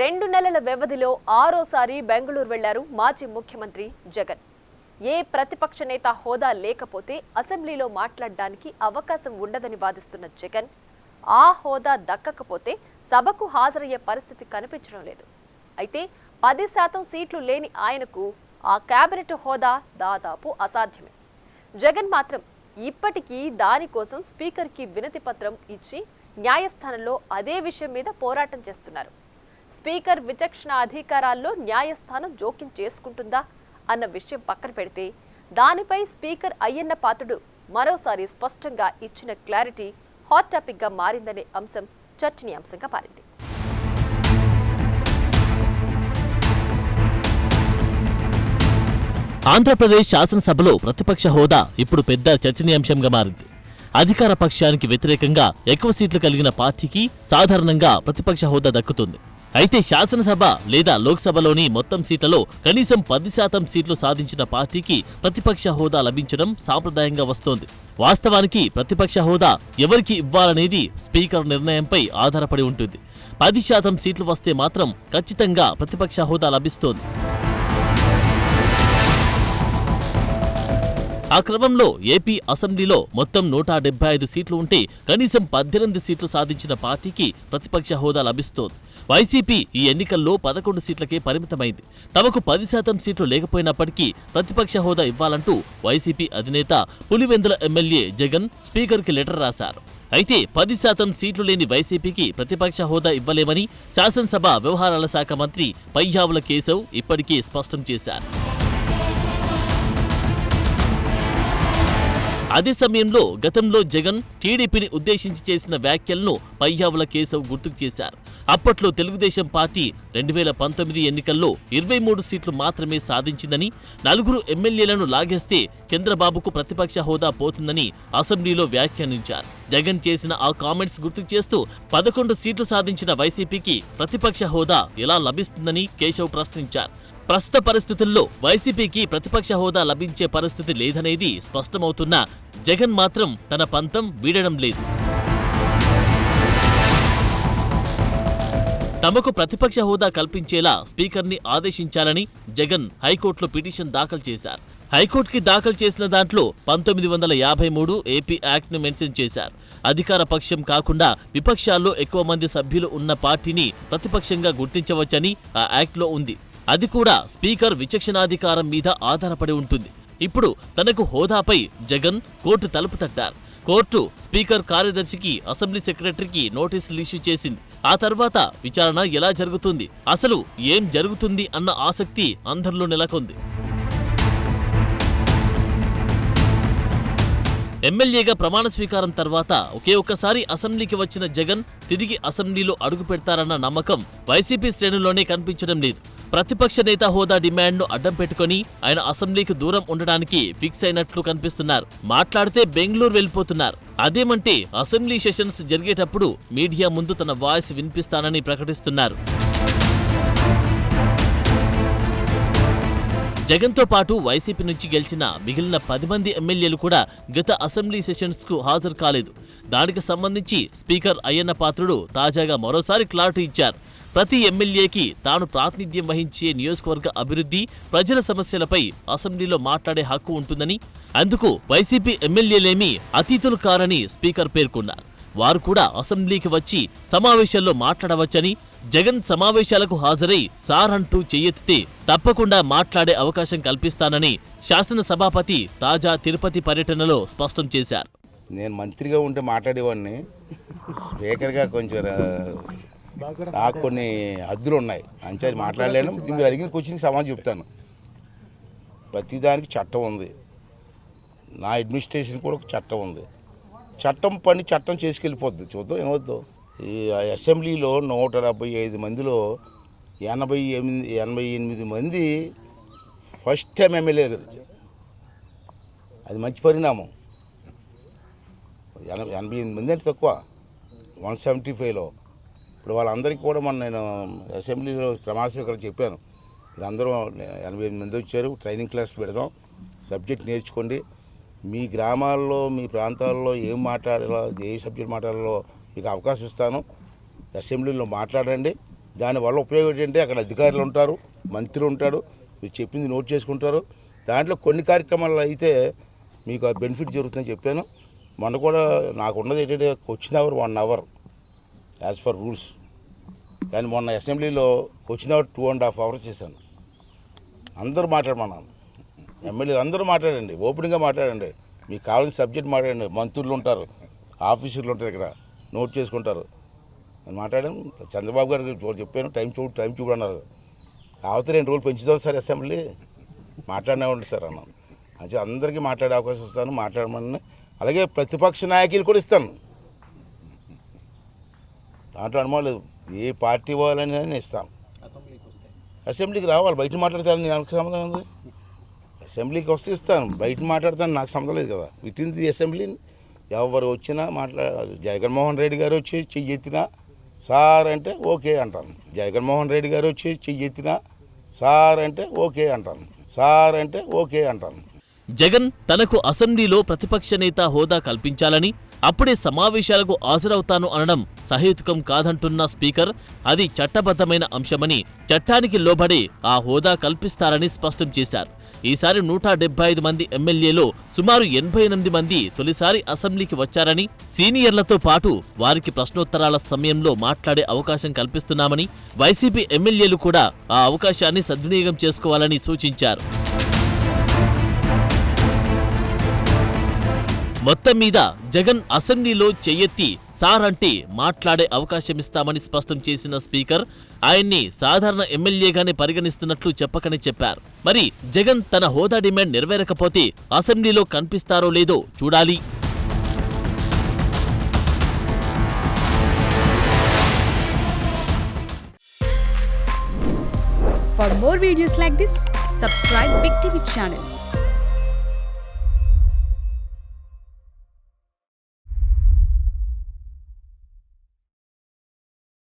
2 నెలల వ్యవధిలో ఆరోసారి బెంగళూరు వెళ్లారు మాజీ ముఖ్యమంత్రి జగన్. ఏ ప్రతిపక్ష నేత హోదా లేకపోతే అసెంబ్లీలో మాట్లాడడానికి అవకాశం ఉండదని వాదిస్తున్న జగన్, ఆ హోదా దక్కకపోతే సభకు హాజరయ్యే పరిస్థితి కనిపించడం లేదు. అయితే 10% సీట్లు లేని ఆయనకు ఆ కేబినెట్ హోదా దాదాపు అసాధ్యమే. జగన్ మాత్రం ఇప్పటికీ దానికోసం స్పీకర్కి వినతి పత్రం ఇచ్చి న్యాయస్థానంలో అదే విషయం మీద పోరాటం చేస్తున్నారు. స్పీకర్ విచక్షణ అధికారాల్లో న్యాయస్థానం జోక్యం చేసుకుంటుందా అన్న విషయం పక్కన పెడితే, దానిపై స్పీకర్ అయ్యన్న పాత్రుడు మరోసారి స్పష్టంగా ఇచ్చిన క్లారిటీ హాట్ టాపిక్ గా మారిందనే అంశం చర్చనీయాంశంగా మారింది. ఆంధ్రప్రదేశ్ శాసనసభలో ప్రతిపక్ష హోదా ఇప్పుడు పెద్ద చర్చనీయాంశంగా మారింది. అధికార పక్షానికి వ్యతిరేకంగా ఎక్కువ సీట్లు కలిగిన పార్టీకి సాధారణంగా ప్రతిపక్ష హోదా దక్కుతుంది. అయితే శాసనసభ లేదా లోక్సభలోని మొత్తం సీట్లలో కనీసం 10% సీట్లు సాధించిన పార్టీకి ప్రతిపక్ష హోదా లభించడం సాంప్రదాయంగా వస్తోంది. వాస్తవానికి ప్రతిపక్ష హోదా ఎవరికి ఇవ్వాలనేది స్పీకర్ నిర్ణయంపై ఆధారపడి ఉంటుంది. 10% సీట్లు వస్తే మాత్రం ఖచ్చితంగా ప్రతిపక్ష హోదా లభిస్తోంది. ఆ క్రమంలో ఏపీ అసెంబ్లీలో మొత్తం 175 సీట్లు ఉంటే కనీసం 18 సీట్లు సాధించిన పార్టీకి ప్రతిపక్ష హోదా లభిస్తోంది. వైసీపీ ఈ ఎన్నికల్లో 11 సీట్లకే పరిమితమైంది. తమకు 10% సీట్లు లేకపోయినప్పటికీ ప్రతిపక్ష హోదా ఇవ్వాలంటూ వైసీపీ అధినేత పులివెందుల ఎమ్మెల్యే జగన్ స్పీకర్కి లెటర్ రాశారు. అయితే 10% సీట్లు లేని వైసీపీకి ప్రతిపక్ష హోదా ఇవ్వలేమని శాసనసభ వ్యవహారాల శాఖ మంత్రి పయ్యావుల కేశవ్ ఇప్పటికే స్పష్టం చేశారు. అదే సమయంలో గతంలో జగన్ టీడీపీని ఉద్దేశించి చేసిన వ్యాఖ్యలను పయ్యావుల కేశవ్ గుర్తుకు చేశారు. అప్పట్లో తెలుగుదేశం పార్టీ 2019 ఎన్నికల్లో 23 సీట్లు మాత్రమే సాధించిందని, 4 ఎమ్మెల్యేలను లాగేస్తే చంద్రబాబుకు ప్రతిపక్ష హోదా పోతుందని అసెంబ్లీలో వ్యాఖ్యానించారు. జగన్ చేసిన ఆ కామెంట్స్ గుర్తుకు చేస్తూ 11 సీట్లు సాధించిన వైసీపీకి ప్రతిపక్ష హోదా ఎలా లభిస్తుందని కేశవ్ ప్రశ్నించారు. ప్రస్తుత పరిస్థితుల్లో వైసీపీకి ప్రతిపక్ష హోదా లభించే పరిస్థితి లేదనేది స్పష్టమవుతున్నా జగన్ మాత్రం తన పంతం వీడడం లేదు. తమకు ప్రతిపక్ష హోదా కల్పించేలా స్పీకర్ని ఆదేశించాలని జగన్ హైకోర్టులో పిటిషన్ దాఖలు చేశారు. హైకోర్టుకి దాఖలు చేసిన దాంట్లో 1953 ఏపీ యాక్ట్ ను మెన్షన్ చేశారు. అధికార పక్షం కాకుండా విపక్షాల్లో ఎక్కువ మంది సభ్యులు ఉన్న పార్టీని ప్రతిపక్షంగా గుర్తించవచ్చని ఆ యాక్ట్లో ఉంది. అది కూడా స్పీకర్ విచక్షణాధికారం మీద ఆధారపడి ఉంటుంది. ఇప్పుడు తనకు హోదాపై జగన్ కోర్టు తలుపు తట్టారు. కోర్టు స్పీకర్ కార్యదర్శికి, అసెంబ్లీ సెక్రటరీకి నోటీసులు ఇష్యూ చేసింది. ఆ తర్వాత విచారణ ఎలా జరుగుతుంది, అసలు ఏం జరుగుతుంది అన్న ఆసక్తి అందరిలో నెలకొంది. ఎమ్మెల్యేగా ప్రమాణ స్వీకారం తర్వాత ఒకే ఒక్కసారి అసెంబ్లీకి వచ్చిన జగన్ తిరిగి అసెంబ్లీలో అడుగు పెడతారన్న నమ్మకం వైసీపీ శ్రేణుల్లోనే కనిపించడం లేదు. ప్రతిపక్ష నేత హోదా డిమాండ్ను అడ్డం పెట్టుకుని ఆయన అసెంబ్లీకి దూరం ఉండడానికి ఫిక్స్ అయినట్లు కనిపిస్తున్నారు. మాట్లాడితే బెంగళూరు వెళ్ళిపోతున్నారు. అదేమంటే అసెంబ్లీ సెషన్స్ జరిగేటప్పుడు మీడియా ముందు తన వాయిస్ వినిపిస్తానని ప్రకటిస్తున్నారు. జగన్తో పాటు వైసీపీ నుంచి గెలిచిన మిగిలిన 10 మంది ఎమ్మెల్యేలు కూడా గత అసెంబ్లీ సెషన్స్ కు హాజరు కాలేదు. దానికి సంబంధించి స్పీకర్ అయ్యన్న పాత్రుడు తాజాగా మరోసారి క్లారిటీ ఇచ్చారు. ప్రతి ఎమ్మెల్యేకి తాను ప్రాతినిధ్యం వహించే నియోజకవర్గ అభివృద్ధి, ప్రజల సమస్యలపై అసెంబ్లీలో మాట్లాడే హక్కు ఉంటుందని, అందుకు వైసీపీ ఎమ్మెల్యేలేమీ అతీతులు కారని స్పీకర్ పేర్కొన్నారు. వారు కూడా అసెంబ్లీకి వచ్చి సమావేశాల్లో మాట్లాడవచ్చని, జగన్ సమావేశాలకు హాజరై సార్ అంటూ చెయ్యెత్తితే తప్పకుండా మాట్లాడే అవకాశం కల్పిస్తానని శాసన సభాపతి తాజా తిరుపతి పర్యటనలో స్పష్టం చేశారు. నేను మంత్రిగా ఉంటే మాట్లాడేవాడిని, స్పీకర్గా కొంచెం నాకు కొన్ని హద్దులు ఉన్నాయి, అంతే మాట్లాడలేను. మీరు అడిగిన క్వశ్చన్కి సమాధానం చెప్తాను. ప్రతిదానికి చట్టం ఉంది, నా అడ్మినిస్ట్రేషన్ కూడా ఒక చట్టం ఉంది. చట్టం పని చట్టం చేసుకెళ్ళిపోద్ది. చూద్దాం ఏమవుద్దు. ఈ అసెంబ్లీలో 175 మందిలో 88 మంది ఫస్ట్ టైం ఎమ్మెల్యే. అది మంచి పరిణామం. 88 మంది అంటే తక్కువ, 175లో. ఇప్పుడు వాళ్ళందరికీ కూడా నేను అసెంబ్లీలో ప్రమాణ స్వీకారం చెప్పాను. వీళ్ళందరూ 88 మంది వచ్చారు. ట్రైనింగ్ క్లాస్ పెడదాం, సబ్జెక్ట్ నేర్చుకోండి. మీ గ్రామాల్లో, మీ ప్రాంతాల్లో ఏం మాట్లాడాలో, ఏ సబ్జెక్ట్ మాట్లాడాలో మీకు అవకాశం ఇస్తాను. అసెంబ్లీలో మాట్లాడండి. దానివల్ల ఉపయోగం ఏంటంటే అక్కడ అధికారులు ఉంటారు, మంత్రి ఉంటాడు, మీరు చెప్పింది నోట్ చేసుకుంటారు. దాంట్లో కొన్ని కార్యక్రమాలు అయితే మీకు ఆ బెనిఫిట్ జరుగుతుందని చెప్పాను. మొన్న కూడా నాకు ఉన్నది ఏంటంటే question hour 1 hour as per rules. కానీ మొన్న అసెంబ్లీలో క్వశ్చన్ అవర్ 2.5 hours చేశాను. అందరూ మాట్లాడమన్నాను, ఎమ్మెల్యేలు అందరూ మాట్లాడండి, ఓపెన్గా మాట్లాడండి, మీకు కావాల్సిన సబ్జెక్ట్ మాట్లాడండి. మంత్రులు ఉంటారు, ఆఫీసర్లు ఉంటారు, ఇక్కడ నోట్ చేసుకుంటారు అని మాట్లాడాను. చంద్రబాబు గారికి చెప్పాను, టైం చూడన్నారు. కాకపోతే 2 రోజులు పెంచుతాం సార్ అసెంబ్లీ, మాట్లాడినా ఉండి సార్ అన్నాను. అంటే అందరికీ మాట్లాడే అవకాశం ఇస్తాను, మాట్లాడమని. అలాగే ప్రతిపక్ష నాయకులు కూడా ఇస్తాను, దాంట్లో అనుమానం లేదు. ఏ పార్టీ వాళ్ళని నేను ఇస్తాను. అసెంబ్లీకి రావాలి, బయట మాట్లాడతాను, నాకు సంబంధం ఉంది. అసెంబ్లీకి వస్తే ఇస్తాను, బయట మాట్లాడతాను, నాకు సంబంధం లేదు కదా. విత్ ఇన్ ది అసెంబ్లీ ఎవరు వచ్చినా జగన్మోహన్ రెడ్డి గారు వచ్చి చెయ్యెత్తినా సార్ అంటే ఓకే అంటాను. జగన్మోహన్ రెడ్డి గారు వచ్చి చెయ్యెత్తినా సార్ అంటే ఓకే అంటాను, సార్ అంటే ఓకే అంటాను. జగన్ తనకు అసెంబ్లీలో ప్రతిపక్ష నేత హోదా కల్పించాలని, అప్పుడే సమావేశాలకు హాజరవుతాను అనడం సహేతుకం కాదంటున్న స్పీకర్, అది చట్టబద్ధమైన అంశమని, చట్టానికి లోబడే ఆ హోదా కల్పిస్తారని స్పష్టం చేశారు. ఈసారి 175 మంది ఎమ్మెల్యేలో సుమారు 88 మంది తొలిసారి అసెంబ్లీకి వచ్చారని, సీనియర్లతో పాటు వారికి ప్రశ్నోత్తరాల సమయంలో మాట్లాడే అవకాశం కల్పిస్తున్నామని, వైసీపీ ఎమ్మెల్యేలు కూడా ఆ అవకాశాన్ని సద్వినియోగం చేసుకోవాలని సూచించారు. మొత్తం మీద జగన్ అసెంబ్లీలో చెయ్యెత్తి సార్ అంటే మాట్లాడే అవకాశమిస్తామని స్పష్టం చేసిన స్పీకర్, ఆయన్ని సాధారణ ఎమ్మెల్యేగానే పరిగణిస్తున్నట్లు చెప్పకనే చెప్పారు. మరి జగన్ తన హోదా డిమాండ్ నెరవేరకపోతే అసెంబ్లీలో కనిపిస్తారో లేదో చూడాలి. For more videos like this, subscribe Big TV channel.